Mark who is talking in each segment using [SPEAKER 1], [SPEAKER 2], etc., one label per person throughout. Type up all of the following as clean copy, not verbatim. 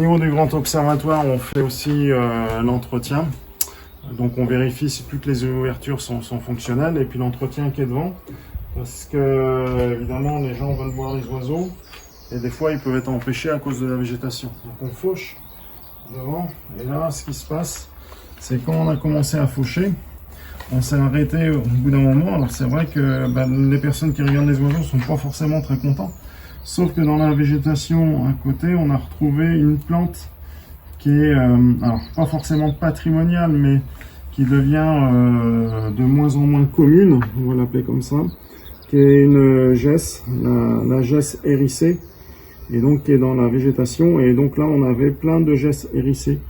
[SPEAKER 1] Au niveau du grand observatoire, on fait aussi l'entretien. Donc on vérifie si toutes les ouvertures sont fonctionnelles et puis l'entretien qui est devant. Parce que évidemment les gens veulent voir les oiseaux et des fois ils peuvent être empêchés à cause de la végétation. Donc on fauche devant et là ce qui se passe c'est quand on a commencé à faucher, on s'est arrêté au bout d'un moment. Alors c'est vrai que les personnes qui regardent les oiseaux ne sont pas forcément très contents. Sauf que dans la végétation à côté, on a retrouvé une plante qui est, alors pas forcément patrimoniale, mais qui devient de moins en moins commune, on va l'appeler comme ça, qui est une gesse, la gesse hérissée, et donc qui est dans la végétation. Et donc là, on avait plein de gesses hérissées.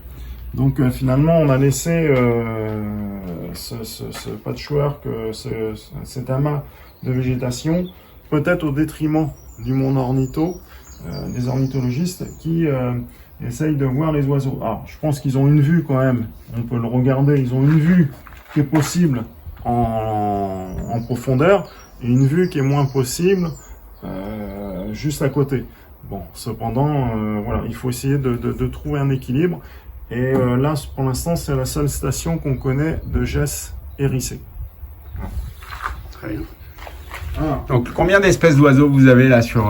[SPEAKER 1] Donc finalement, on a laissé ce patchwork, cet amas de végétation, peut-être au détriment du monde ornitho, des ornithologistes qui essayent de voir les oiseaux. Alors, je pense qu'ils ont une vue quand même, on peut le regarder, ils ont une vue qui est possible en profondeur, et une vue qui est moins possible juste à côté. Bon, cependant, voilà, il faut essayer de trouver un équilibre, et là, pour l'instant, c'est la seule station qu'on connaît de gesses hérissés.
[SPEAKER 2] Très bien. Ah. Donc, combien d'espèces d'oiseaux vous avez là sur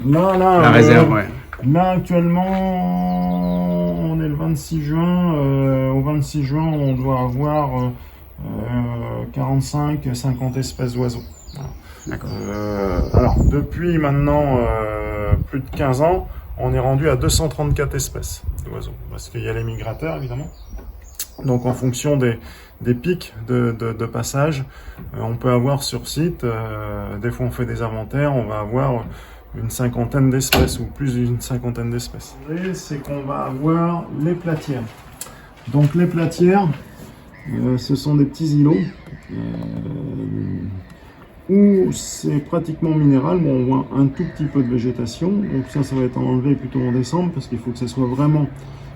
[SPEAKER 2] la réserve
[SPEAKER 1] Là, actuellement, on est le 26 juin. Au 26 juin, on doit avoir 45-50 espèces d'oiseaux. Voilà. Alors, depuis maintenant plus de 15 ans, on est rendu à 234 espèces d'oiseaux. Parce qu'il y a les migrateurs, évidemment. Donc, en fonction des pics de passage, on peut avoir sur site, des fois on fait des inventaires, on va avoir une cinquantaine d'espèces ou plus d'une cinquantaine d'espèces. C'est qu'on va avoir les platières. Donc les platières, ce sont des petits îlots où c'est pratiquement minéral. Bon, on voit un tout petit peu de végétation, donc ça va être enlevé plutôt en décembre parce qu'il faut que ça soit vraiment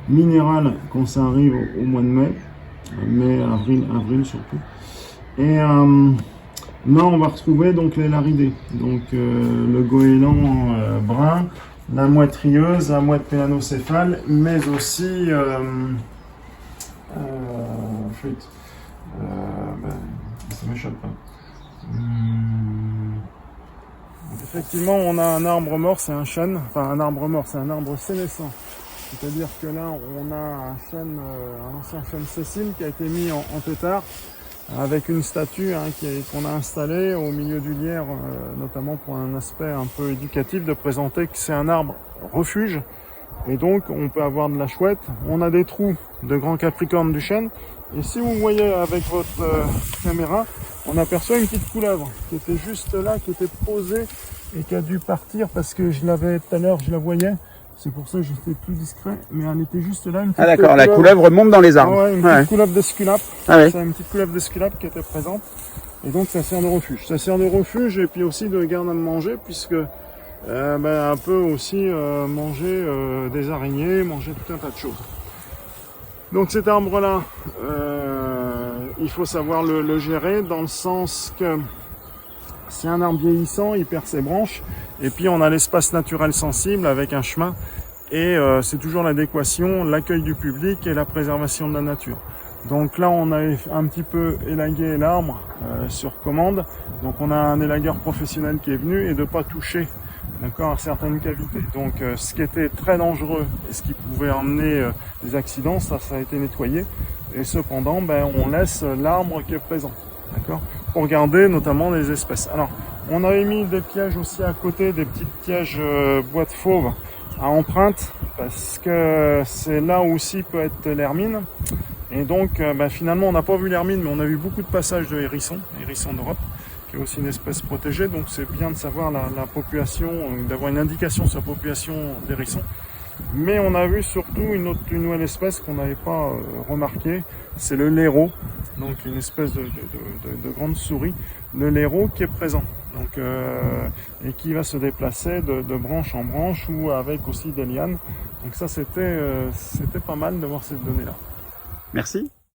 [SPEAKER 1] minéral quand ça arrive au mois de mai. Mai, avril surtout. Et là, on va retrouver donc les laridés, donc le goéland brun, la mouette rieuse, la mouette mélanocéphale, mais aussi ça m'échappe pas. Effectivement, on a un arbre mort, c'est un chêne, enfin un arbre mort, c'est un arbre sénescent. C'est-à-dire que là, on a un chêne, un ancien chêne Cécile qui a été mis en pétard avec une statue qu'on a installée au milieu du lierre, notamment pour un aspect un peu éducatif, de présenter que c'est un arbre refuge. Et donc, on peut avoir de la chouette. On a des trous de grands capricornes du chêne. Et si vous voyez avec votre caméra, on aperçoit une petite couleuvre qui était juste là, qui était posée et qui a dû partir parce que je l'avais tout à l'heure, je la voyais. C'est pour ça que j'étais plus discret, mais elle était juste là. Une petite
[SPEAKER 2] d'accord, la couleuvre monte dans les arbres.
[SPEAKER 1] Ouais, une petite couleuvre d'esculape.
[SPEAKER 2] C'est
[SPEAKER 1] une petite couleuvre d'esculape qui était présente. Et donc ça sert de refuge. Ça sert de refuge et puis aussi de garde à manger, puisque elle peut aussi manger des araignées, manger tout un tas de choses. Donc cet arbre-là, il faut savoir le gérer dans le sens que c'est un arbre vieillissant, il perd ses branches, et puis on a l'espace naturel sensible avec un chemin, et c'est toujours l'adéquation, l'accueil du public et la préservation de la nature. Donc là, on a un petit peu élagué l'arbre sur commande, donc on a un élagueur professionnel qui est venu, et de ne pas toucher à certaines cavités. Donc ce qui était très dangereux et ce qui pouvait emmener des accidents, ça a été nettoyé, et cependant, on laisse l'arbre qui est présent. D'accord, pour garder notamment les espèces. Alors, on avait mis des pièges aussi à côté, des petites pièges boîtes fauves à empreinte, parce que c'est là où aussi peut être l'hermine. Et donc, finalement, on n'a pas vu l'hermine, mais on a vu beaucoup de passages de hérissons d'Europe, qui est aussi une espèce protégée. Donc, c'est bien de savoir la population, d'avoir une indication sur la population d'hérissons. Mais on a vu surtout une nouvelle espèce qu'on n'avait pas remarquée, c'est le laireau, donc une espèce de grande souris, le laireau qui est présent, donc, et qui va se déplacer de branche en branche ou avec aussi des lianes. Donc ça, c'était pas mal de voir cette donnée-là.
[SPEAKER 2] Merci.